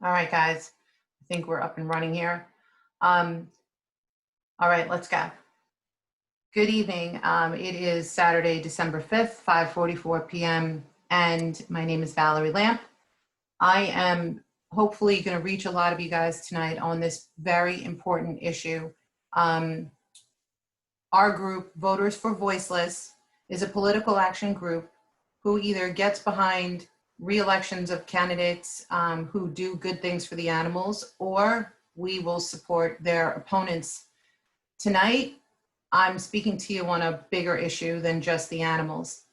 All right, guys, I think we're up and running here. All right, let's go. Good evening. It is Saturday, December 5th, 5:44 p.m., and my name is Valerie Lamp. I am hopefully going to reach a lot of you guys tonight on this very important issue. Our group, Voters for Voiceless, is a political action group who either gets behind re-elections of candidates who do good things for the animals, or we will support their opponents. Tonight, I'm speaking to you on a bigger issue than just the animals.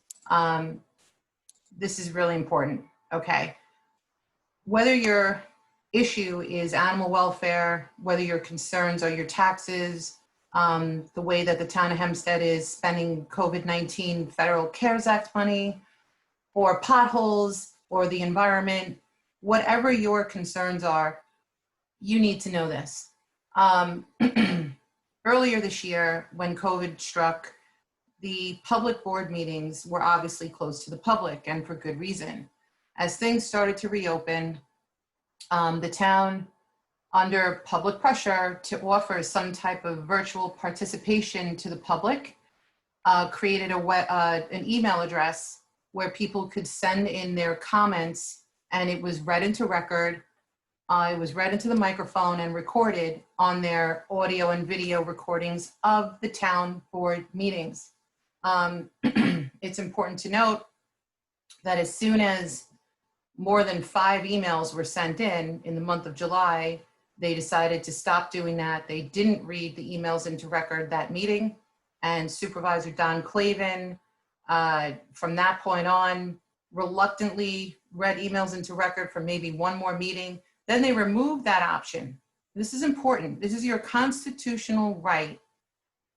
This is really important, okay? Whether your issue is animal welfare, whether your concerns are your taxes, the way that the town of Hempstead is spending COVID-19 Federal CARES Act money, or potholes, or the environment, whatever your concerns are, you need to know this. Earlier this year, when COVID struck, the public board meetings were obviously closed to the public, and for good reason. As things started to reopen, the town, under public pressure to offer some type of virtual participation to the public, created an email address where people could send in their comments, and it was read into record. It was read into the microphone and recorded on their audio and video recordings of the town board meetings. It's important to note that as soon as more than 5 emails were sent in the month of July, they decided to stop doing that. They didn't read the emails into record that meeting. And Supervisor Don Clavin, from that point on, reluctantly read emails into record for maybe one more meeting. Then they removed that option. This is important. This is your constitutional right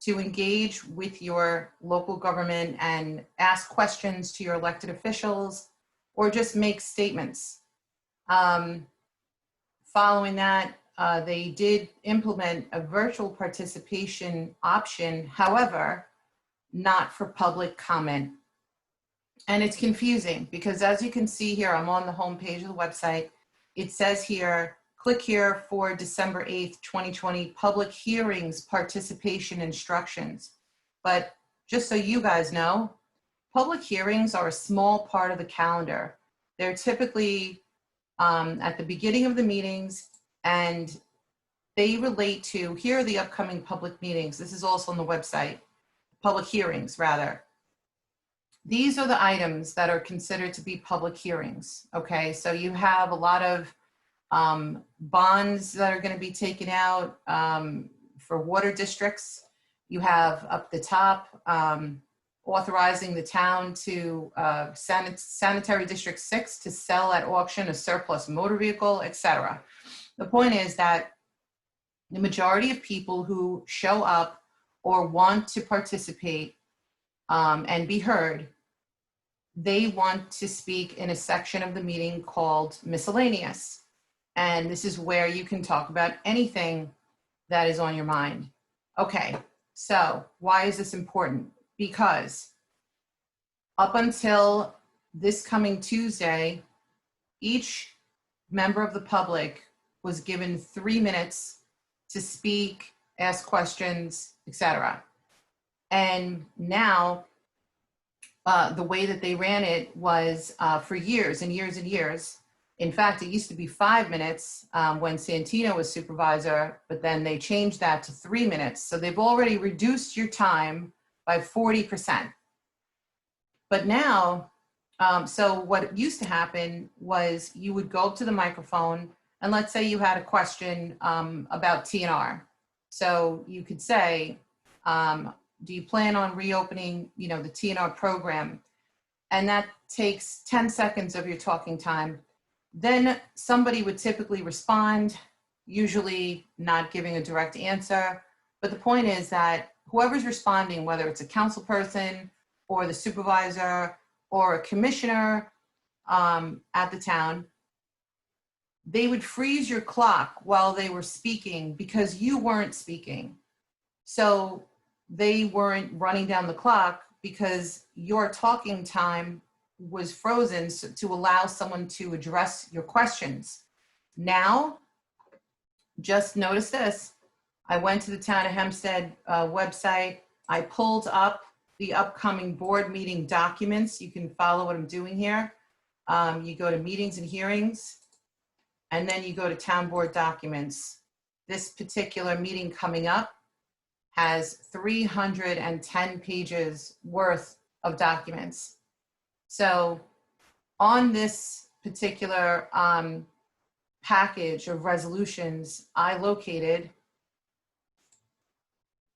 to engage with your local government and ask questions to your elected officials or just make statements. Following that, they did implement a virtual participation option, however, not for public comment. And it's confusing because, as you can see here, I'm on the home page of the website. It says here, click here for December 8th, 2020, public hearings participation instructions. But just so you guys know, public hearings are a small part of the calendar. They're typically at the beginning of the meetings, and they relate to, here are the upcoming public meetings. This is also on the website, public hearings rather. These are the items that are considered to be public hearings, okay? So you have a lot of bonds that are gonna be taken out for water districts. You have up the top, authorizing the town to sanitary district 6 to sell at auction a surplus motor vehicle, etc. The point is that the majority of people who show up or want to participate and be heard, they want to speak in a section of the meeting called miscellaneous. And this is where you can talk about anything that is on your mind. Okay, so why is this important? Because up until this coming Tuesday, each member of the public was given 3 minutes to speak, ask questions, etc. And now, the way that they ran it was for years and years and years. In fact, it used to be 5 minutes when Santino was supervisor, but then they changed that to 3 minutes. So they've already reduced your time by 40%. But now, so what used to happen was you would go up to the microphone, and let's say you had a question about TNR. So you could say, do you plan on reopening, the TNR program? And that takes 10 seconds of your talking time. Then somebody would typically respond, usually not giving a direct answer. But the point is that whoever's responding, whether it's a council person or the supervisor or a commissioner at the town, they would freeze your clock while they were speaking because you weren't speaking. So they weren't running down the clock because your talking time was frozen to allow someone to address your questions. Now, just notice this. I went to the Town of Hempstead website. I pulled up the upcoming board meeting documents. You can follow what I'm doing here. You go to meetings and hearings, and then you go to town board documents. This particular meeting coming up has 310 pages worth of documents. So on this particular package of resolutions, I located,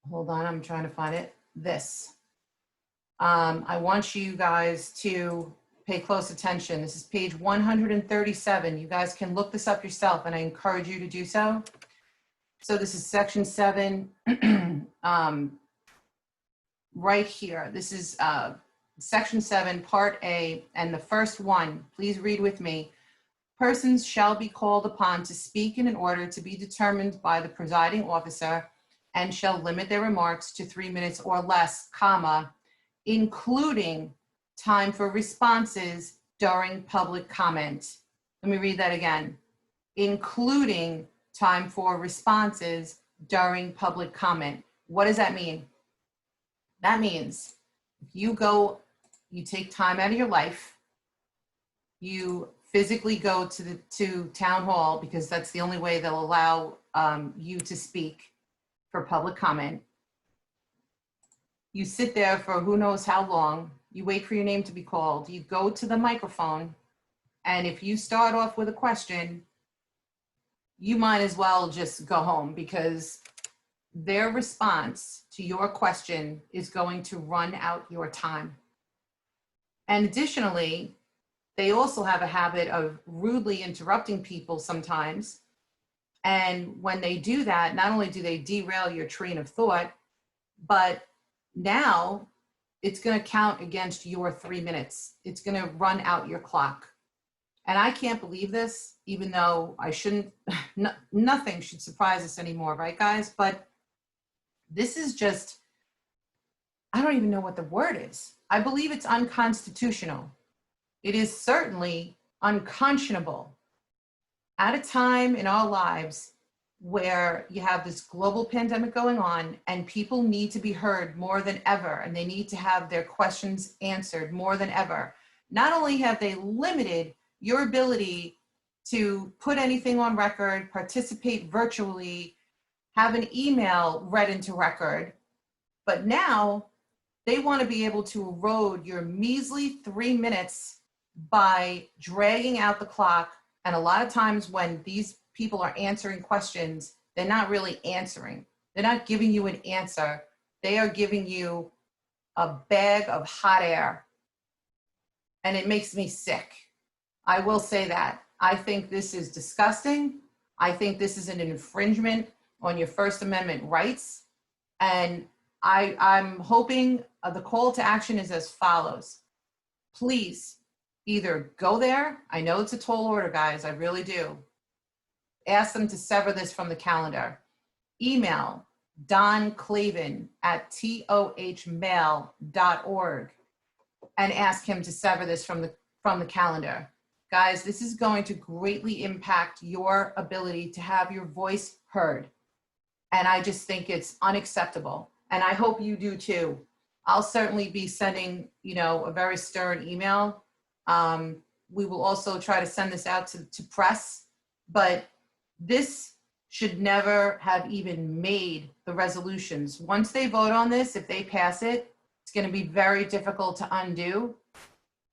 hold on, I'm trying to find it, this. I want you guys to pay close attention. This is page 137. You guys can look this up yourself, and I encourage you to do so. So this is section 7, right here. This is section 7, part A, and the first one, please read with me. Persons shall be called upon to speak in an order to be determined by the presiding officer and shall limit their remarks to 3 minutes or less, comma, including time for responses during public comment. Let me read that again. Including time for responses during public comment. What does that mean? That means if you go, you take time out of your life, you physically go to town hall, because that's the only way they'll allow you to speak for public comment. You sit there for who knows how long. You wait for your name to be called. You go to the microphone, and if you start off with a question, you might as well just go home, because their response to your question is going to run out your time. And additionally, they also have a habit of rudely interrupting people sometimes. And when they do that, not only do they derail your train of thought, but now it's going to count against your 3 minutes. It's going to run out your clock. And I can't believe this, even though I shouldn't, nothing should surprise us anymore, right, guys? But this is just, I don't even know what the word is. I believe it's unconstitutional. It is certainly unconscionable. At a time in our lives where you have this global pandemic going on and people need to be heard more than ever, and they need to have their questions answered more than ever, not only have they limited your ability to put anything on record, participate virtually, have an email read into record, but now they want to be able to erode your measly 3 minutes by dragging out the clock. And a lot of times when these people are answering questions, they're not really answering. They're not giving you an answer. They are giving you a bag of hot air. And it makes me sick. I will say that. I think this is disgusting. I think this is an infringement on your First Amendment rights. And I'm hoping the call to action is as follows. Please either go there. I know it's a tall order, guys. I really do. Ask them to sever this from the calendar. Email Don Clavin at tohmail.org and ask him to sever this from the calendar. Guys, this is going to greatly impact your ability to have your voice heard. And I just think it's unacceptable. And I hope you do too. I'll certainly be sending, a very stern email. We will also try to send this out to press, but this should never have even made the resolutions. Once they vote on this, if they pass it, it's going to be very difficult to undo.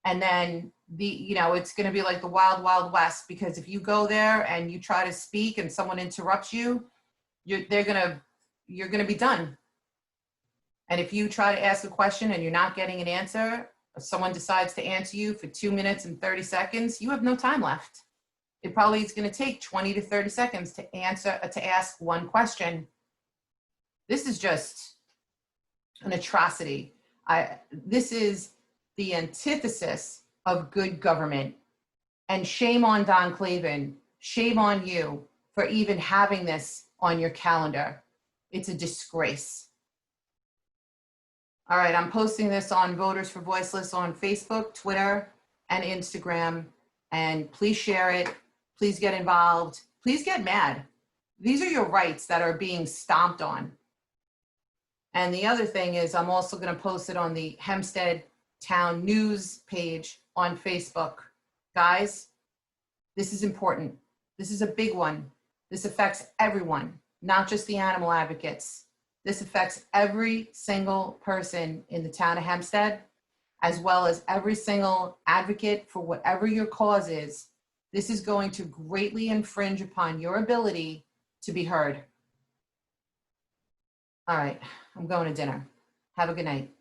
And then it's going to be like the wild, wild west, because if you go there and you try to speak and someone interrupts you, you're going to be done. And if you try to ask a question and you're not getting an answer, or someone decides to answer you for 2 minutes and 30 seconds, you have no time left. It probably is going to take 20 to 30 seconds to ask one question. This is just an atrocity. This is the antithesis of good government. And shame on Don Clavin. Shame on you for even having this on your calendar. It's a disgrace. All right, I'm posting this on Voters for Voiceless on Facebook, Twitter, and Instagram. And please share it. Please get involved. Please get mad. These are your rights that are being stomped on. And the other thing is I'm also going to post it on the Hempstead Town News page on Facebook. Guys, this is important. This is a big one. This affects everyone, not just the animal advocates. This affects every single person in the town of Hempstead, as well as every single advocate for whatever your cause is. This is going to greatly infringe upon your ability to be heard. All right, I'm going to dinner. Have a good night.